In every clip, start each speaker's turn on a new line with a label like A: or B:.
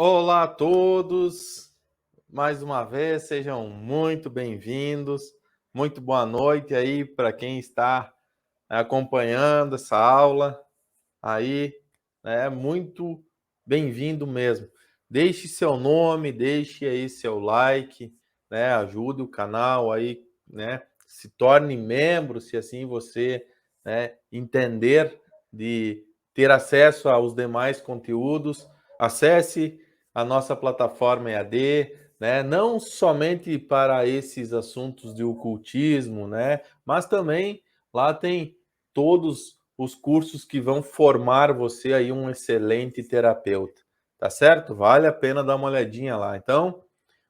A: Olá a todos, mais uma vez, sejam muito bem-vindos. Muito boa noite aí para quem está acompanhando essa aula aí, muito bem-vindo mesmo. Deixe seu nome, deixe aí seu like, ajude o canal aí, se torne membro, se assim você, entender de ter acesso aos demais conteúdos. Acesse a nossa plataforma EAD, não somente para esses assuntos de ocultismo, mas também lá tem todos os cursos que vão formar você aí um excelente terapeuta, tá certo? Vale a pena dar uma olhadinha lá. Então,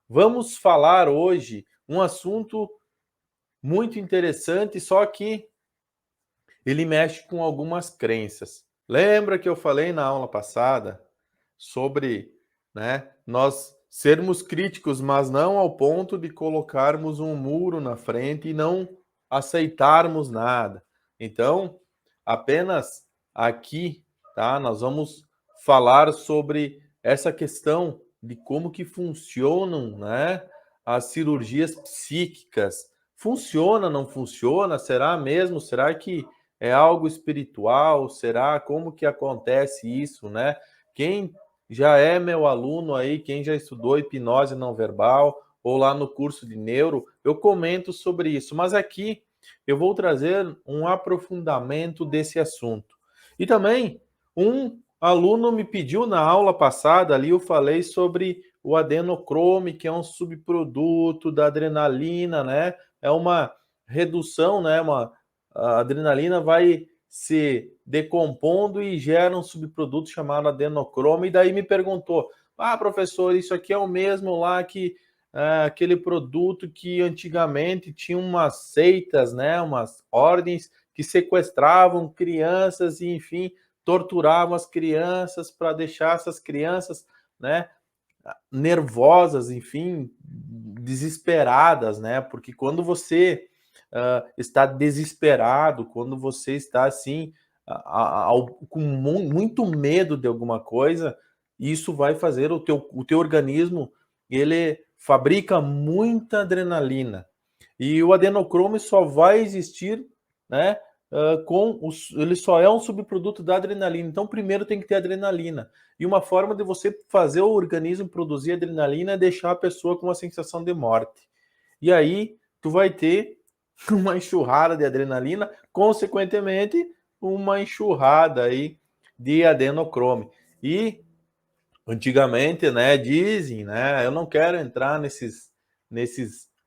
A: vamos falar hoje um assunto muito interessante, só que ele mexe com algumas crenças. Lembra que eu falei na aula passada sobre, nós sermos críticos, mas não ao ponto de colocarmos um muro na frente e não aceitarmos nada. Então, apenas aqui, tá? Nós vamos falar sobre essa questão de como que funcionam, as cirurgias psíquicas. Funciona, não funciona? Será mesmo? Será que é algo espiritual? Será? Como que acontece isso, Quem já é meu aluno aí, quem já estudou hipnose não verbal ou lá no curso de neuro, eu comento sobre isso, mas aqui eu vou trazer um aprofundamento desse assunto. E também um aluno me pediu na aula passada, ali eu falei sobre o adenocrome, que é um subproduto da adrenalina, É uma redução, a adrenalina vai se decompondo e gera um subproduto chamado adenocrome. E daí me perguntou: ah, professor, isso aqui é o mesmo lá que aquele produto que antigamente tinha umas seitas, umas ordens que sequestravam crianças e, enfim, torturavam as crianças para deixar essas crianças, nervosas, enfim, desesperadas, Porque quando você está desesperado, quando você está assim, com muito medo de alguma coisa, isso vai fazer o teu organismo, ele fabrica muita adrenalina. E o adenocrome só vai existir, ele só é um subproduto da adrenalina. Então, primeiro tem que ter adrenalina. E uma forma de você fazer o organismo produzir adrenalina é deixar a pessoa com uma sensação de morte. E aí, tu vai ter uma enxurrada de adrenalina, consequentemente, uma enxurrada aí de adenocrome. E antigamente, dizem, eu não quero entrar nesses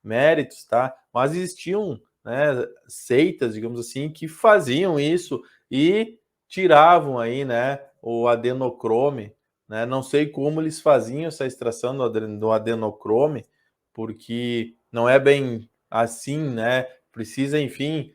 A: méritos, tá? Mas existiam, seitas, digamos assim, que faziam isso e tiravam aí, o adenocrome, Não sei como eles faziam essa extração do adenocrome, porque não é bem assim, Precisa, enfim,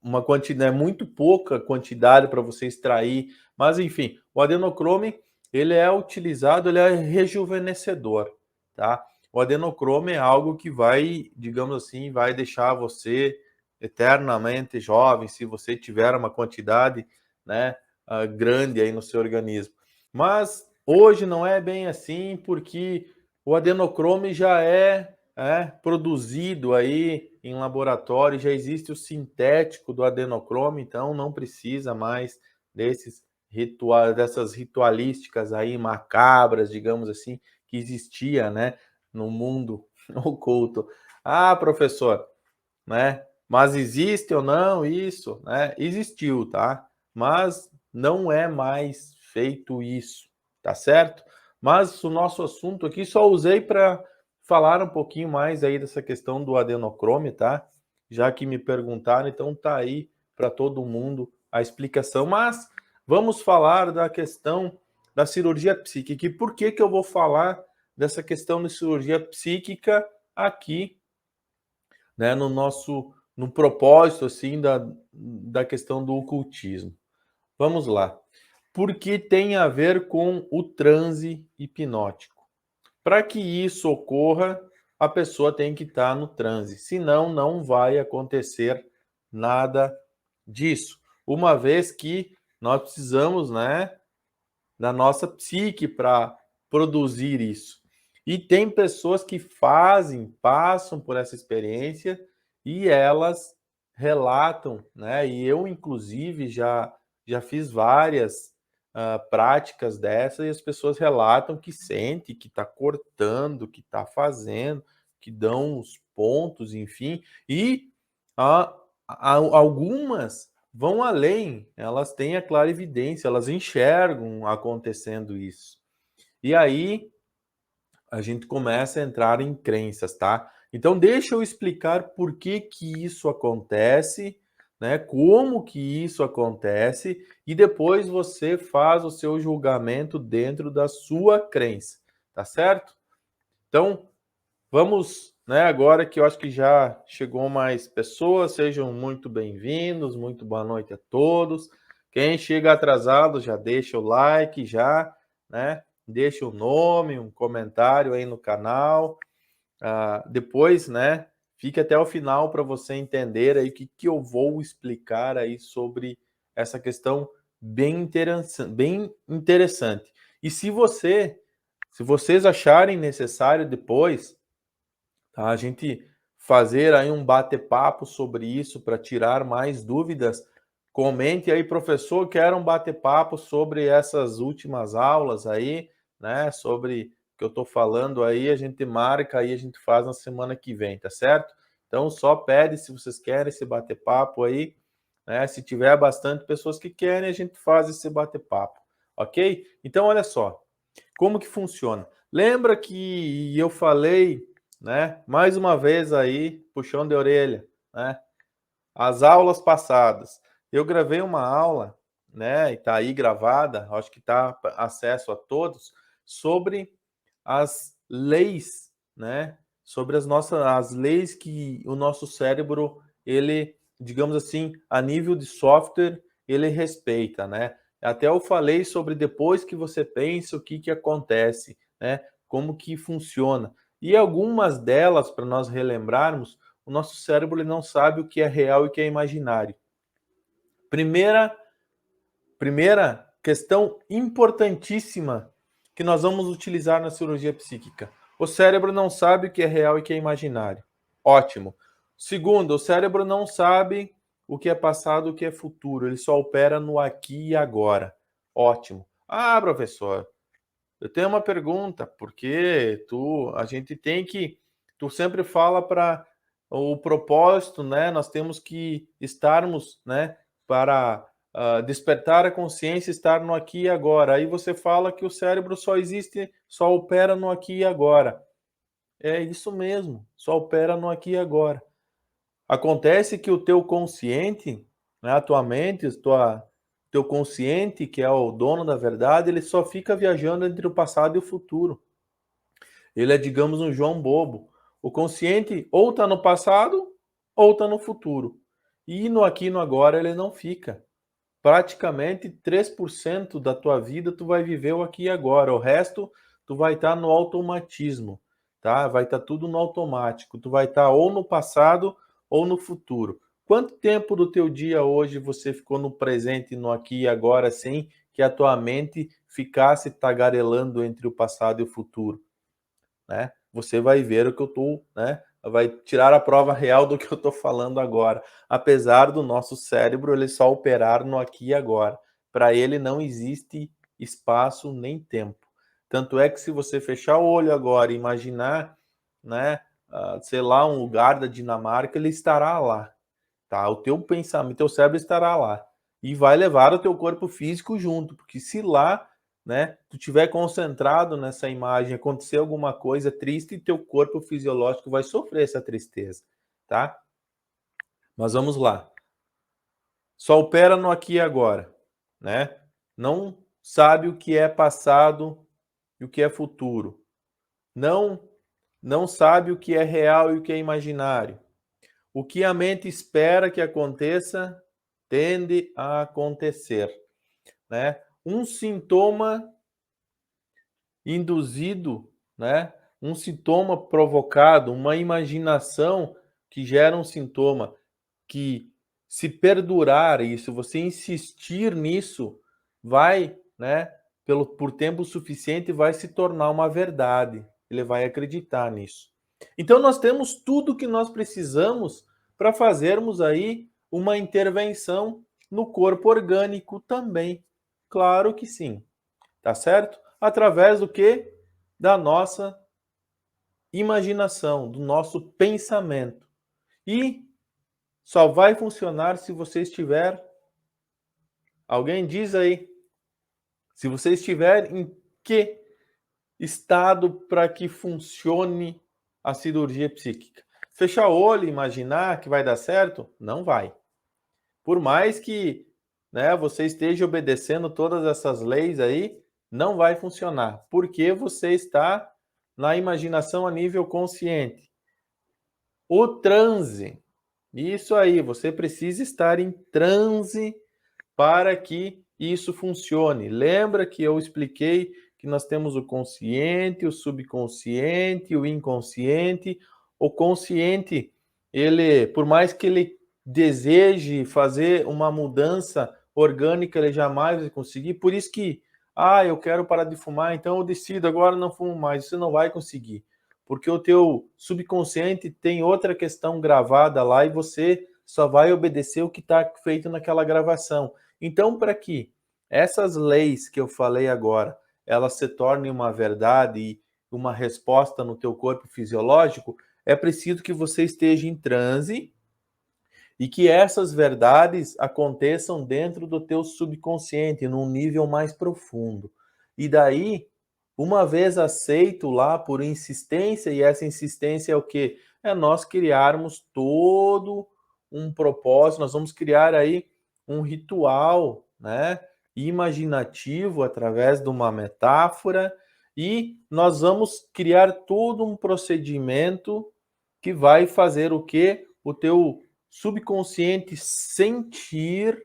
A: uma quantidade, muito pouca quantidade para você extrair, mas enfim, o adenocrome ele é utilizado, ele é rejuvenescedor, tá? O adenocrome é algo que vai, digamos assim, vai deixar você eternamente jovem, se você tiver uma quantidade, grande aí no seu organismo. Mas hoje não é bem assim, porque o adenocrome já é produzido aí em laboratório, já existe o sintético do adenocrome, então não precisa mais dessas ritualísticas aí macabras, digamos assim, que existia, no mundo oculto. Ah, professor, Mas existe ou não isso, Existiu, tá? Mas não é mais feito isso, tá certo? Mas o nosso assunto aqui só usei para falar um pouquinho mais aí dessa questão do adenocrome, tá? Já que me perguntaram, então tá aí para todo mundo a explicação. Mas vamos falar da questão da cirurgia psíquica. E por que eu vou falar dessa questão de cirurgia psíquica aqui, no propósito assim da questão do ocultismo? Vamos lá. Porque tem a ver com o transe hipnótico. Para que isso ocorra, a pessoa tem que estar no transe, senão não vai acontecer nada disso. Uma vez que nós precisamos, da nossa psique para produzir isso. E tem pessoas que passam por essa experiência e elas relatam, né? E eu, inclusive, já fiz várias práticas dessas e as pessoas relatam que sente, que está cortando, que está fazendo, que dão os pontos, enfim. E algumas vão além, elas têm a clarividência, elas enxergam acontecendo isso. E aí a gente começa a entrar em crenças, tá? Então deixa eu explicar por que que isso acontece, né? Como que isso acontece e depois você faz o seu julgamento dentro da sua crença, tá certo? Então, vamos, né, agora que eu acho que já chegou mais pessoas, sejam muito bem-vindos, muito boa noite a todos. Quem chega atrasado já deixa o like, já, né? Deixa o nome, um comentário aí no canal. Depois, né, fique até o final para você entender aí o que eu vou explicar aí sobre essa questão bem interessante. E se vocês acharem necessário depois, tá? A gente fazer aí um bate-papo sobre isso para tirar mais dúvidas. Comente aí, professor, quero um bate-papo sobre essas últimas aulas aí, né? Sobre o que eu estou falando aí, a gente marca aí, a gente faz na semana que vem, tá certo? Então só pede se vocês querem esse bate-papo aí, né? Se tiver bastante pessoas que querem, a gente faz esse bate-papo, ok? Então olha só, como que funciona? Lembra que eu falei, né? Mais uma vez aí, puxão de orelha, né? As aulas passadas. Eu gravei uma aula, né? E tá aí gravada, acho que tá acesso a todos, sobre as leis, né? Sobre as leis que o nosso cérebro, ele, digamos assim, a nível de software, ele respeita, né? Até eu falei sobre depois que você pensa, o que que acontece, né? Como que funciona. E algumas delas, para nós relembrarmos, o nosso cérebro ele não sabe o que é real e o que é imaginário. Primeira questão importantíssima que nós vamos utilizar na cirurgia psíquica. O cérebro não sabe o que é real e o que é imaginário. Ótimo. Segundo, o cérebro não sabe o que é passado e o que é futuro. Ele só opera no aqui e agora. Ótimo. Ah, professor, eu tenho uma pergunta, porque a gente tem que, tu sempre fala para o propósito, né? Nós temos que estarmos, né, para despertar a consciência, estar no aqui e agora. Aí você fala que o cérebro só existe, só opera no aqui e agora. É isso mesmo, só opera no aqui e agora. Acontece que o teu consciente, né, a tua mente, teu consciente, que é o dono da verdade, ele só fica viajando entre o passado e o futuro. Ele é, digamos, um João Bobo. O consciente ou está no passado ou está no futuro. E no aqui e no agora ele não fica. Praticamente 3% da tua vida tu vai viver o aqui e agora. O resto tu vai estar no automatismo, tá? Vai estar tudo no automático. Tu vai estar ou no passado ou no futuro. Quanto tempo do teu dia hoje você ficou no presente, no aqui e agora, sem que a tua mente ficasse tagarelando entre o passado e o futuro, né? Você vai ver o que eu estou, né? Vai tirar a prova real do que eu estou falando agora. Apesar do nosso cérebro ele só operar no aqui e agora. Para ele não existe espaço nem tempo. Tanto é que se você fechar o olho agora e imaginar, né, sei lá, um lugar da Dinamarca, ele estará lá, tá? O teu pensamento, teu cérebro estará lá e vai levar o teu corpo físico junto, porque se lá, né, tu tiver concentrado nessa imagem, acontecer alguma coisa triste, teu corpo fisiológico vai sofrer essa tristeza, tá? Mas vamos lá. Só opera no aqui e agora, né? Não sabe o que é passado e o que é futuro. Não sabe o que é real e o que é imaginário. O que a mente espera que aconteça tende a acontecer, né? Um sintoma induzido, né? Um sintoma provocado, uma imaginação que gera um sintoma que, se perdurar isso, você insistir nisso, vai, né, por tempo suficiente, vai se tornar uma verdade. Ele vai acreditar nisso. Então, nós temos tudo que nós precisamos para fazermos aí uma intervenção no corpo orgânico também. Claro que sim, tá certo? Através do quê? Da nossa imaginação, do nosso pensamento. E só vai funcionar se você estiver. Alguém diz aí, se você estiver em que estado para que funcione a cirurgia psíquica? Fechar o olho e imaginar que vai dar certo? Não vai. Por mais que, né, você esteja obedecendo todas essas leis aí, não vai funcionar, porque você está na imaginação a nível consciente. O transe, isso aí, você precisa estar em transe para que isso funcione. Lembra que eu expliquei que nós temos o consciente, o subconsciente, o inconsciente. O consciente, ele, por mais que ele deseje fazer uma mudança orgânica, ele jamais vai conseguir. Por isso que, eu quero parar de fumar, então eu decido, agora não fumo mais. Você não vai conseguir, porque o teu subconsciente tem outra questão gravada lá e você só vai obedecer o que está feito naquela gravação. Então, para que essas leis que eu falei agora, elas se tornem uma verdade e uma resposta no teu corpo fisiológico, é preciso que você esteja em transe e que essas verdades aconteçam dentro do teu subconsciente, num nível mais profundo. E daí, uma vez aceito lá por insistência, e essa insistência é o quê? É nós criarmos todo um propósito, nós vamos criar aí um ritual, né, imaginativo através de uma metáfora, e nós vamos criar todo um procedimento que vai fazer o quê? O teu subconsciente sentir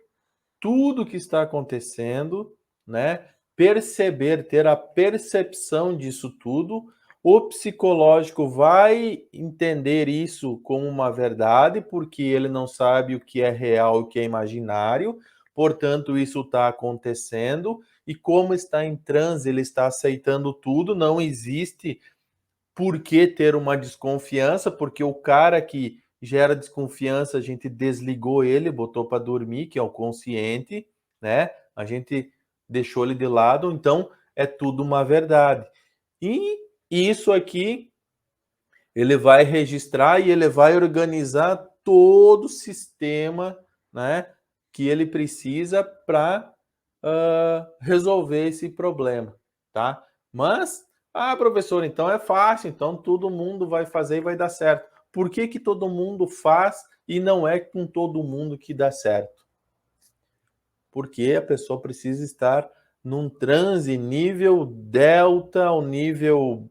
A: tudo que está acontecendo, né? Perceber, ter a percepção disso tudo. O psicológico vai entender isso como uma verdade, porque ele não sabe o que é real e o que é imaginário, portanto, isso está acontecendo, e como está em transe, ele está aceitando tudo, não existe por que ter uma desconfiança, porque o cara que gera desconfiança, a gente desligou ele, botou para dormir, que é o consciente, né? A gente deixou ele de lado, então é tudo uma verdade. E isso aqui ele vai registrar e ele vai organizar todo o sistema, né, que ele precisa para resolver esse problema, tá? Mas, professor, então é fácil, então todo mundo vai fazer e vai dar certo. Por que que todo mundo faz e não é com todo mundo que dá certo? Porque a pessoa precisa estar num transe nível delta, ou nível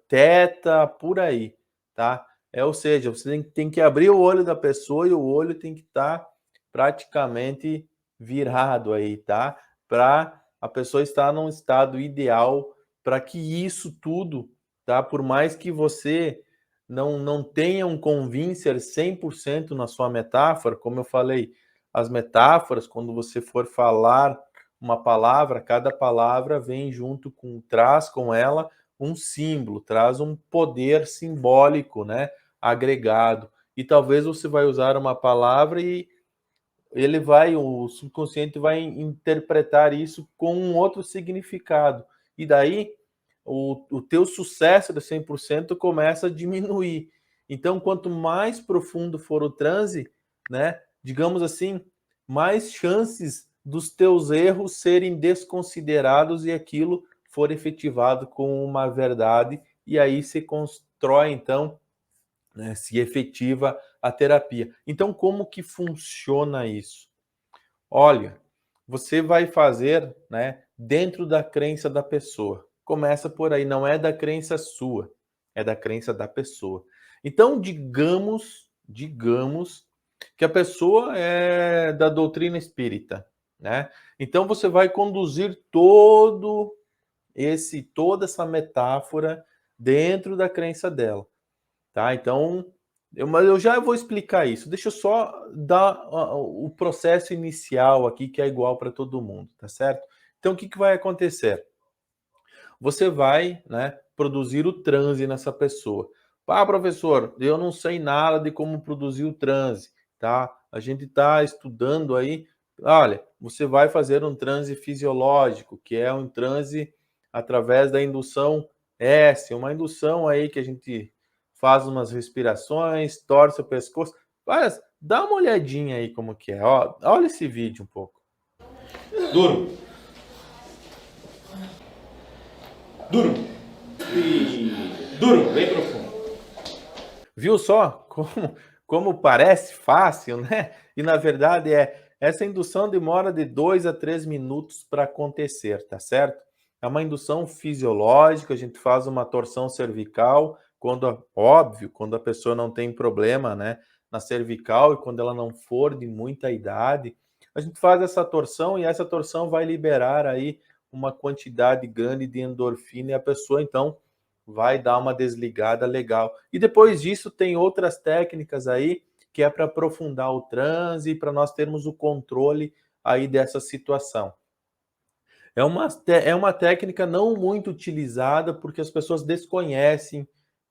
A: teta, por aí, tá? Ou seja, você tem que abrir o olho da pessoa e o olho tem que estar praticamente virado aí, tá? Para a pessoa estar num estado ideal para que isso tudo, tá? Por mais que você não tenha um convincer 100% na sua metáfora, como eu falei, as metáforas, quando você for falar uma palavra, cada palavra vem junto traz com ela um símbolo, traz um poder simbólico, né, agregado. E talvez você vai usar uma palavra e o subconsciente vai interpretar isso com um outro significado. E daí o teu sucesso de 100% começa a diminuir. Então, quanto mais profundo for o transe, né, digamos assim, mais chances dos teus erros serem desconsiderados e aquilo for efetivado com uma verdade, e aí se constrói, então, né, se efetiva a terapia. Então, como que funciona isso? Olha, você vai fazer, né, dentro da crença da pessoa. Começa por aí, não é da crença sua, é da crença da pessoa. Então, digamos que a pessoa é da doutrina espírita, né? Então você vai conduzir toda essa metáfora dentro da crença dela, tá? Então, mas eu já vou explicar isso. Deixa eu só dar o processo inicial aqui, que é igual para todo mundo, tá certo? Então, o que vai acontecer? Você vai, né, produzir o transe nessa pessoa. Ah, professor, eu não sei nada de como produzir o transe, tá? A gente está estudando aí. Olha, você vai fazer um transe fisiológico, que é um transe através da indução S, uma indução aí que a gente faz umas respirações, torce o pescoço. Olha, dá uma olhadinha aí como que é. Ó, olha esse vídeo um pouco.
B: Duro. Duro. E duro, bem profundo.
A: Viu só como parece fácil, né? E na verdade essa indução demora de 2 a 3 minutos para acontecer, tá certo? É uma indução fisiológica, a gente faz uma torção cervical, quando, óbvio, quando a pessoa não tem problema, né, na cervical e quando ela não for de muita idade, a gente faz essa torção e essa torção vai liberar aí uma quantidade grande de endorfina e a pessoa então vai dar uma desligada legal. E depois disso tem outras técnicas aí que é para aprofundar o transe, para nós termos o controle aí dessa situação. É uma técnica não muito utilizada porque as pessoas desconhecem,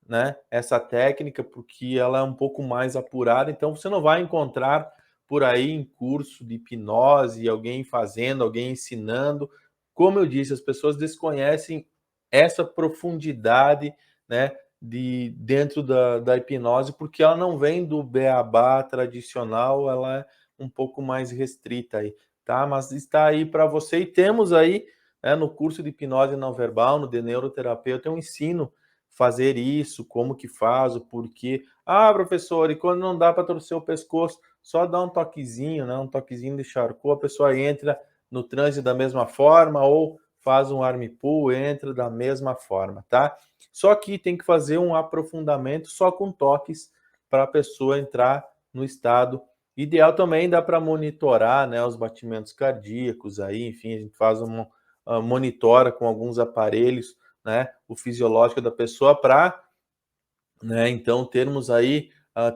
A: né, essa técnica, porque ela é um pouco mais apurada, então você não vai encontrar por aí em curso de hipnose alguém fazendo, alguém ensinando. Como eu disse, as pessoas desconhecem essa profundidade, né, de dentro da hipnose, porque ela não vem do beabá tradicional, ela é um pouco mais restrita aí, tá? Mas está aí para você e temos aí, no curso de hipnose não verbal, no de neuroterapeuta, eu ensino fazer isso, como que faz, o porquê. Ah, professor, e quando não dá para torcer o pescoço, só dá um toquezinho, né? Um toquezinho de Charcot, a pessoa entra no transe da mesma forma ou faz um arm pull, entra da mesma forma, tá? Só que tem que fazer um aprofundamento só com toques para a pessoa entrar no estado ideal. Também dá para monitorar, né, os batimentos cardíacos aí, enfim, a gente faz monitora com alguns aparelhos, né, o fisiológico da pessoa para, né, então termos aí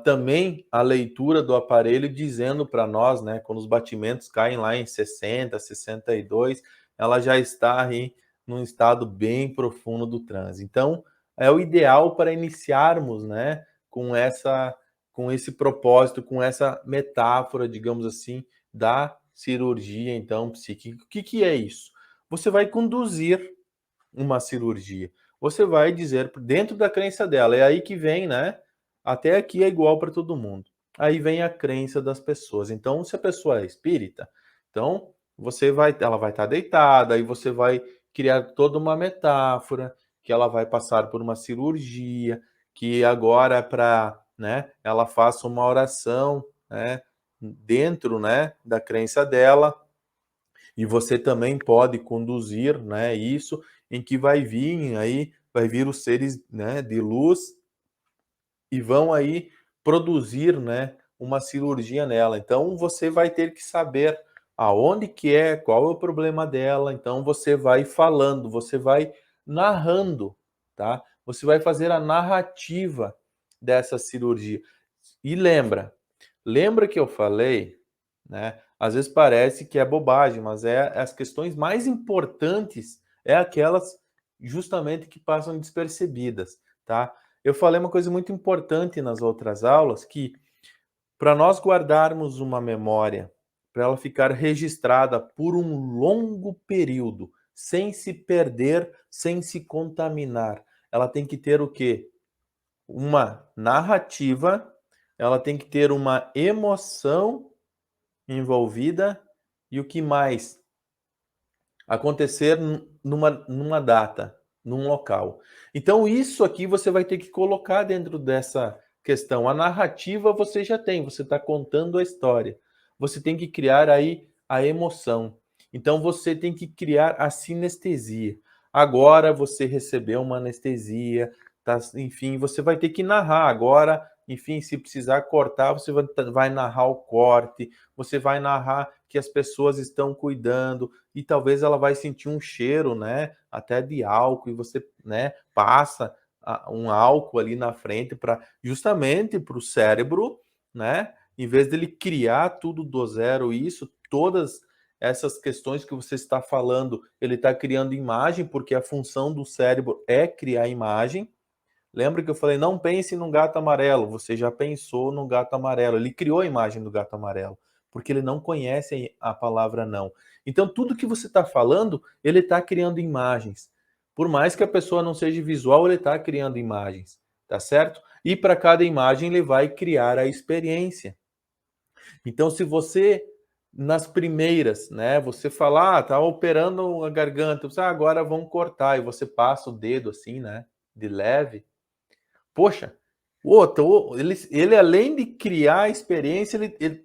A: também a leitura do aparelho dizendo para nós, né, quando os batimentos caem lá em 60, 62, ela já está aí num estado bem profundo do transe. Então, é o ideal para iniciarmos, né, com esse propósito, com essa metáfora, digamos assim, da cirurgia então psíquica. O que que é isso? Você vai conduzir uma cirurgia. Você vai dizer dentro da crença dela. É aí que vem, né? Até aqui é igual para todo mundo. Aí vem a crença das pessoas. Então, se a pessoa é espírita, então ela vai estar deitada, aí você vai criar toda uma metáfora que ela vai passar por uma cirurgia, que agora é para, né, ela faça uma oração, né, dentro, né, da crença dela, e você também pode conduzir, né, isso, em que vai vir os seres, né, de luz e vão aí produzir, né, uma cirurgia nela. Então você vai ter que saber aonde que é, qual é o problema dela. Então você vai falando, você vai narrando, tá? Você vai fazer a narrativa dessa cirurgia. E lembra que eu falei, né? Às vezes parece que é bobagem, mas as questões mais importantes é aquelas justamente que passam despercebidas, tá? Eu falei uma coisa muito importante nas outras aulas, que para nós guardarmos uma memória, para ela ficar registrada por um longo período, sem se perder, sem se contaminar, ela tem que ter o quê? Uma narrativa, ela tem que ter uma emoção envolvida e o que mais? Acontecer numa data, num local. Então, isso aqui você vai ter que colocar dentro dessa questão. A narrativa você já tem, você está contando a história. Você tem que criar aí a emoção. Então, você tem que criar a sinestesia. Agora você recebeu uma anestesia, tá, enfim, você vai ter que narrar. Agora, enfim, se precisar cortar, você vai narrar o corte, você vai narrar que as pessoas estão cuidando, e talvez ela vai sentir um cheiro, né, até de álcool, e você, né, passa um álcool ali na frente para justamente para o cérebro, né, em vez dele criar tudo do zero, isso, todas essas questões que você está falando, ele está criando imagem, porque a função do cérebro é criar imagem. Lembra que eu falei, não pense num gato amarelo. Você já pensou no gato amarelo. Ele criou a imagem do gato amarelo, porque ele não conhece a palavra não. Então, tudo que você está falando, ele está criando imagens. Por mais que a pessoa não seja visual, ele está criando imagens, tá certo? E para cada imagem, ele vai criar a experiência. Então, se você, nas primeiras, né, você falar, tá operando a garganta, você, agora vão cortar, e você passa o dedo assim, né, de leve. Poxa, ele além de criar a experiência, ele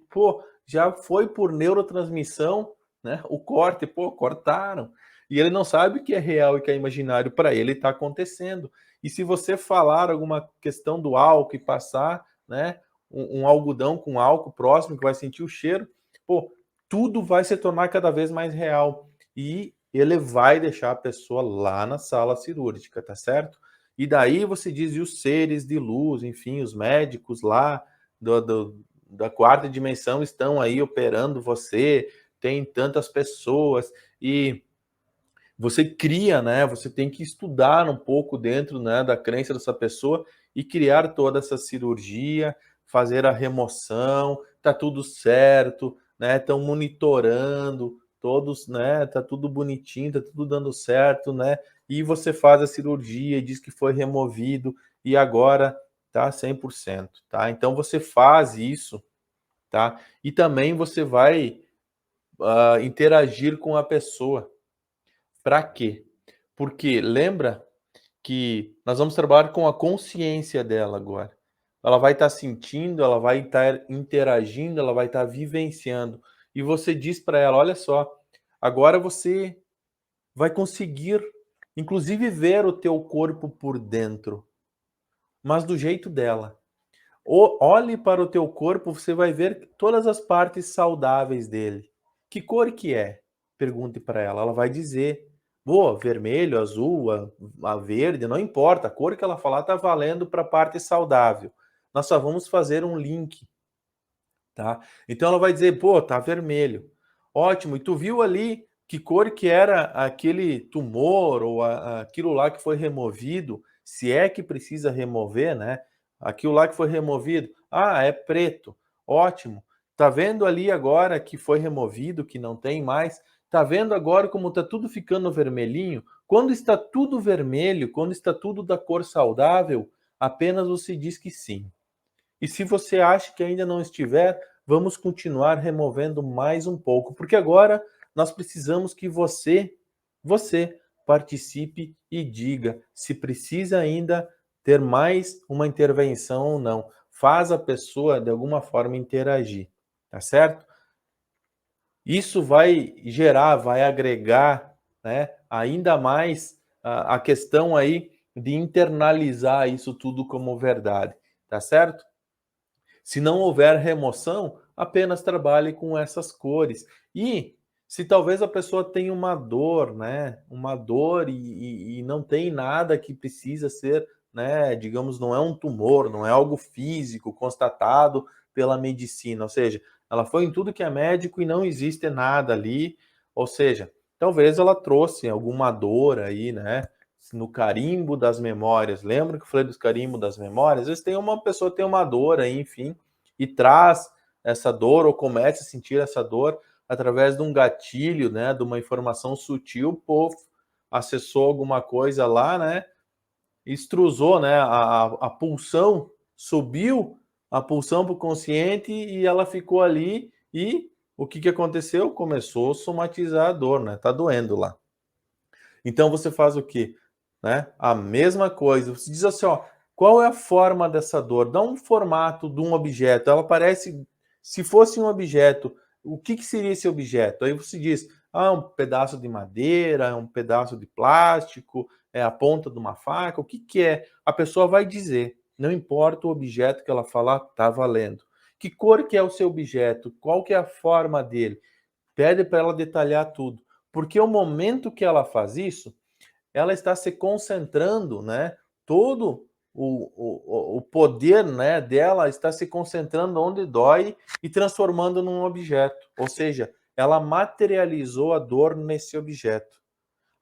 A: já foi por neurotransmissão, né? O corte, cortaram. E ele não sabe o que é real e o que é imaginário. Para ele está acontecendo. E se você falar alguma questão do álcool e passar, né? Um algodão com álcool próximo, que vai sentir o cheiro, tudo vai se tornar cada vez mais real. E ele vai deixar a pessoa lá na sala cirúrgica, tá certo? E daí você diz, e os seres de luz, enfim, os médicos lá da quarta dimensão estão aí operando você, tem tantas pessoas, e você cria, né? Você tem que estudar um pouco dentro, né, da crença dessa pessoa e criar toda essa cirurgia, fazer a remoção, tá tudo certo, né? Estão monitorando, todos, né? Tá tudo bonitinho, tá tudo dando certo, né? E você faz a cirurgia e diz que foi removido e agora tá 100%, tá? Então você faz isso, tá? E também você vai interagir com a pessoa. Para quê? Porque lembra que nós vamos trabalhar com a consciência dela agora. Ela vai estar sentindo, ela vai estar interagindo, ela vai estar vivenciando. E você diz para ela, olha só, agora você vai conseguir, inclusive, ver o teu corpo por dentro, mas do jeito dela. Olhe para o teu corpo, você vai ver todas as partes saudáveis dele. Que cor que é? Pergunte para ela. Ela vai dizer. Boa, vermelho, azul, a verde, não importa. A cor que ela falar está valendo para a parte saudável. Nós só vamos fazer um link, tá? Então ela vai dizer, tá vermelho. Ótimo, e tu viu ali que cor que era aquele tumor ou aquilo lá que foi removido, se é que precisa remover, né? Aquilo lá que foi removido, é preto. Ótimo. Tá vendo ali agora que foi removido, que não tem mais? Tá vendo agora como tá tudo ficando vermelhinho? Quando está tudo vermelho, quando está tudo da cor saudável, apenas você diz que sim. E se você acha que ainda não estiver, vamos continuar removendo mais um pouco, porque agora nós precisamos que você participe e diga se precisa ainda ter mais uma intervenção ou não. Faz a pessoa de alguma forma interagir, tá certo? Isso vai gerar, vai agregar, né, ainda mais a questão aí de internalizar isso tudo como verdade, tá certo? Se não houver remoção, apenas trabalhe com essas cores. E se talvez a pessoa tenha uma dor, né? Uma dor e não tem nada que precisa ser, né? Digamos, não é um tumor, não é algo físico constatado pela medicina. Ou seja, ela foi em tudo que é médico e não existe nada ali. Ou seja, talvez ela trouxe alguma dor aí, né? No carimbo das memórias. Lembra que eu falei dos carimbos das memórias? Às vezes tem uma pessoa que tem uma dor aí, enfim, e traz essa dor ou começa a sentir essa dor através de um gatilho, né, de uma informação sutil, acessou alguma coisa lá, né, extrusou, né, a pulsão subiu, a pulsão para o consciente e ela ficou ali e o que aconteceu? Começou a somatizar a dor, né, tá doendo lá. Então você faz o quê? Né? A mesma coisa. Você diz assim, qual é a forma dessa dor? Dá um formato de um objeto. Ela parece, se fosse um objeto, o que seria esse objeto? Aí você diz, um pedaço de madeira, um pedaço de plástico, é a ponta de uma faca. O que é? A pessoa vai dizer. Não importa o objeto que ela falar, tá valendo. Que cor que é o seu objeto? Qual que é a forma dele? Pede para ela detalhar tudo. Porque o momento que ela faz isso, ela está se concentrando, né? Todo o poder, né, dela está se concentrando onde dói e transformando num objeto. Ou seja, ela materializou a dor nesse objeto.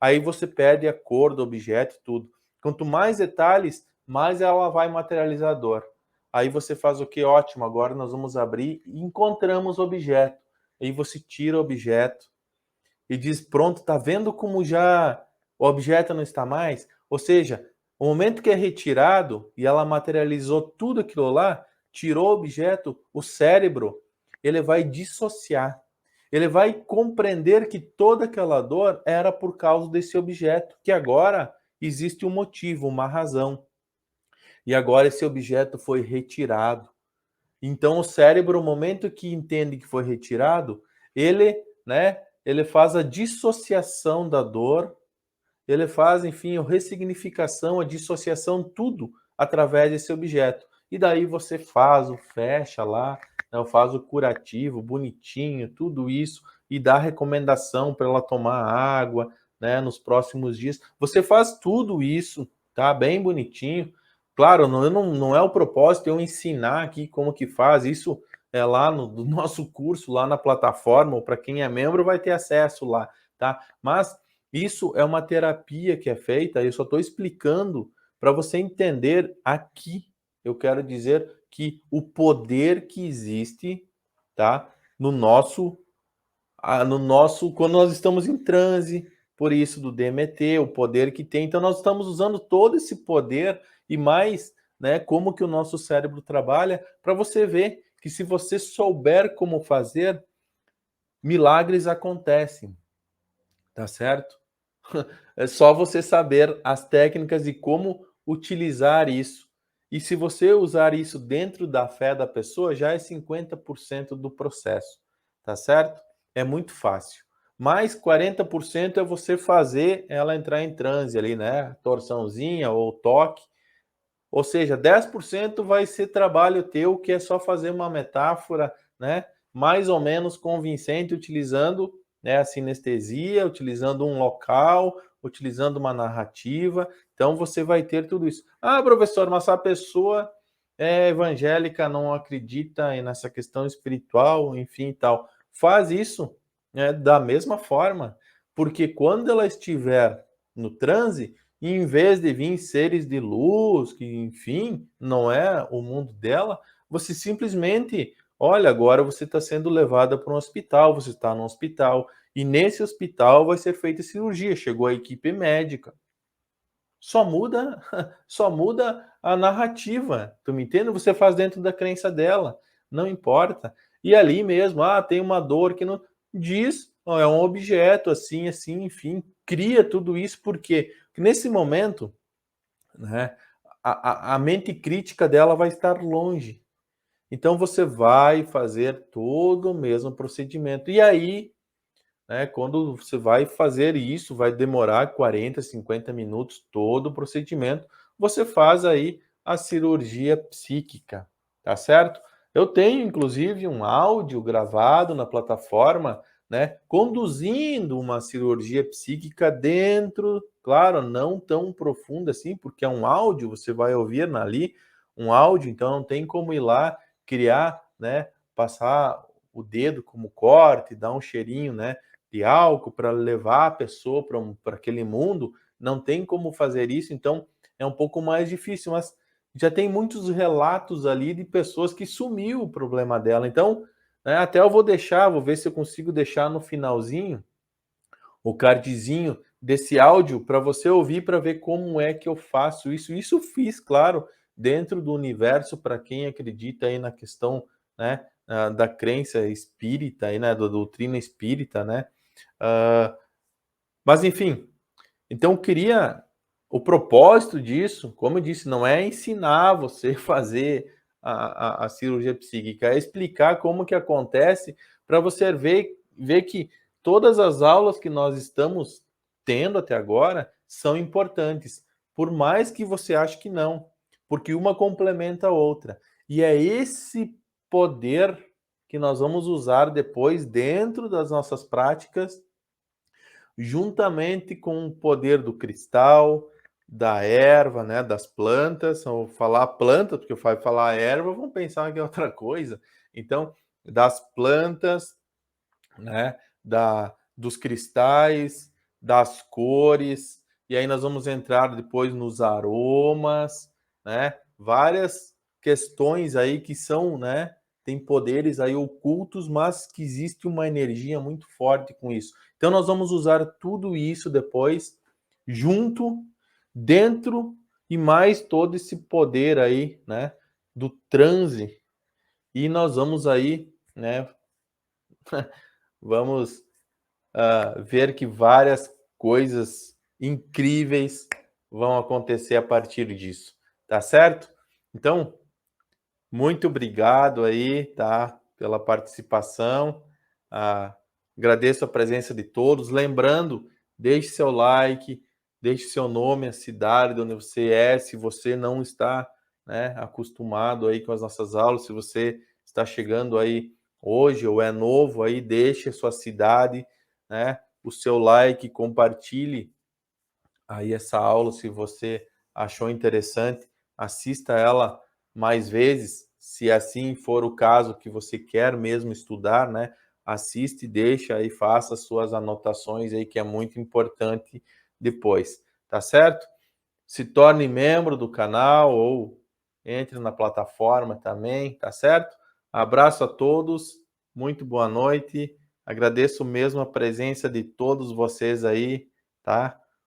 A: Aí você pede a cor do objeto e tudo. Quanto mais detalhes, mais ela vai materializar a dor. Aí você faz o que? Ótimo, agora nós vamos abrir e encontramos o objeto. Aí você tira o objeto e diz, pronto, tá vendo como já o objeto não está mais? Ou seja, o momento que é retirado e ela materializou tudo aquilo lá, tirou o objeto, o cérebro, ele vai dissociar. Ele vai compreender que toda aquela dor era por causa desse objeto, que agora existe um motivo, uma razão. E agora esse objeto foi retirado. Então o cérebro, no momento que entende que foi retirado, ele faz a dissociação da dor, ele faz, enfim, a ressignificação, a dissociação, tudo através desse objeto. E daí você faz o fecha lá, né, faz o curativo, bonitinho, tudo isso, e dá recomendação para ela tomar água, né, nos próximos dias. Você faz tudo isso, tá? Bem bonitinho. Claro, não é o propósito eu ensinar aqui como que faz, isso é lá no nosso curso, lá na plataforma, ou para quem é membro vai ter acesso lá, tá? Mas isso é uma terapia que é feita, eu só estou explicando para você entender aqui. Eu quero dizer que o poder que existe, tá? No nosso, quando nós estamos em transe, por isso do DMT, o poder que tem. Então nós estamos usando todo esse poder e mais, né, como que o nosso cérebro trabalha, para você ver que se você souber como fazer, milagres acontecem, tá certo? É só você saber as técnicas e como utilizar isso. E se você usar isso dentro da fé da pessoa, já é 50% do processo, tá certo? É muito fácil. Mais 40% é você fazer ela entrar em transe ali, né? Torçãozinha ou toque. Ou seja, 10% vai ser trabalho teu, que é só fazer uma metáfora, né? Mais ou menos convincente, utilizando, né, a sinestesia, utilizando um local, utilizando uma narrativa. Então você vai ter tudo isso. Ah, professor, mas a pessoa é evangélica, não acredita nessa questão espiritual, enfim, tal. Faz isso, né, da mesma forma, porque quando ela estiver no transe, e em vez de vir seres de luz, que enfim, não é o mundo dela, você simplesmente, olha, agora você está sendo levada para um hospital, você está no hospital, e nesse hospital vai ser feita cirurgia. Chegou a equipe médica. Só muda, só muda a narrativa. Tu me entende? Você faz dentro da crença dela, não importa. E ali mesmo, tem uma dor que não diz, é um objeto assim, assim, enfim, cria tudo isso porque nesse momento, né, a mente crítica dela vai estar longe. Então você vai fazer todo o mesmo procedimento. E aí, né, quando você vai fazer isso, vai demorar 40, 50 minutos todo o procedimento. Você faz aí a cirurgia psíquica, tá certo? Eu tenho inclusive um áudio gravado na plataforma, né, conduzindo uma cirurgia psíquica dentro, claro, não tão profunda assim, porque é um áudio, você vai ouvir ali um áudio, então não tem como ir lá criar, né, passar o dedo como corte, dar um cheirinho, né, de álcool para levar a pessoa para aquele mundo, não tem como fazer isso, então é um pouco mais difícil, mas já tem muitos relatos ali de pessoas que sumiu o problema dela. Então, né, até eu vou ver se eu consigo deixar no finalzinho o cardzinho desse áudio para você ouvir para ver como é que eu faço isso. Isso fiz, claro, dentro do universo para quem acredita aí na questão, né, da crença espírita aí, né, da doutrina espírita, né? Mas enfim, então eu queria o propósito disso, como eu disse, não é ensinar você a fazer a cirurgia psíquica, é explicar como que acontece para você ver que todas as aulas que nós estamos tendo até agora são importantes, por mais que você ache que não, porque uma complementa a outra. E é esse poder que nós vamos usar depois dentro das nossas práticas juntamente com o poder do cristal, da erva, né, das plantas, ou falar planta, porque eu falar erva, vão pensar que é outra coisa. Então, das plantas, né, dos cristais, das cores, e aí nós vamos entrar depois nos aromas, né? Várias questões aí que são, né? Tem poderes aí ocultos, mas que existe uma energia muito forte com isso. Então nós vamos usar tudo isso depois junto, dentro e mais todo esse poder aí, né? Do transe. E nós vamos aí, né? Vamos ver que várias coisas incríveis vão acontecer a partir disso, tá certo? Então, muito obrigado aí, tá, pela participação. Agradeço a presença de todos. Lembrando, deixe seu like, deixe seu nome, a cidade de onde você é, se você não está, né, acostumado aí com as nossas aulas, se você está chegando aí hoje ou é novo aí, deixe a sua cidade, né, o seu like, compartilhe aí essa aula se você achou interessante, assista ela mais vezes, se assim for o caso que você quer mesmo estudar, né? Assiste, deixa aí, faça suas anotações aí, que é muito importante depois, tá certo? Se torne membro do canal ou entre na plataforma também, tá certo? Abraço a todos, muito boa noite, agradeço mesmo a presença de todos vocês aí, tá?